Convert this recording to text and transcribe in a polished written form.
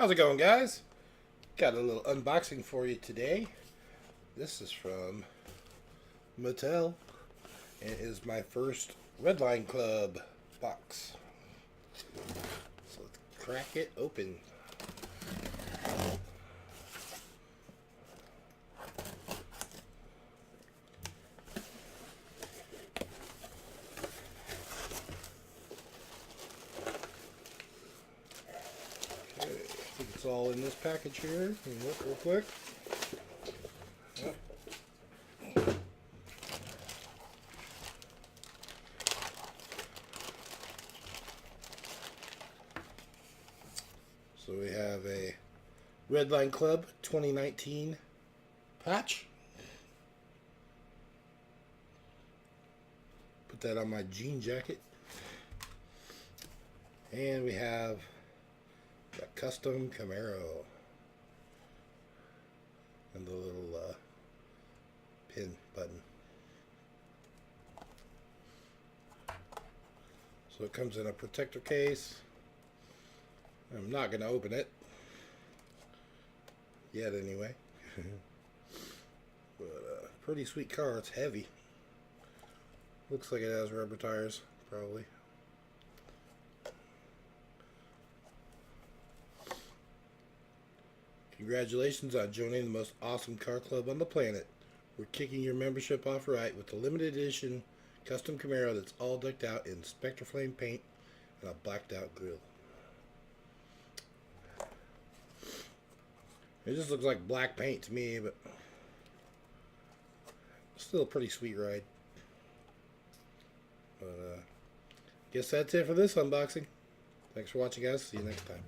How's it going, guys? Got a little unboxing for you today. This is from Mattel, and it is my first Redline Club box. So let's crack it open. Okay, I think it's all in this package here. Let me look real quick. Yep. So we have a Redline Club 2019 patch. Put that on my jean jacket. And we have a custom Camaro. And the little pin button. So it comes in a protector case. I'm not going to open it yet anyway. But pretty sweet car. It's heavy. Looks like it has rubber tires, probably. Congratulations on joining the most awesome car club on the planet. We're kicking your membership off right with the limited edition custom Camaro that's all decked out in Spectre Flame paint and a blacked out grille. It just looks like black paint to me, but still a pretty sweet ride. But guess that's it for this unboxing. Thanks for watching, guys. See you next time.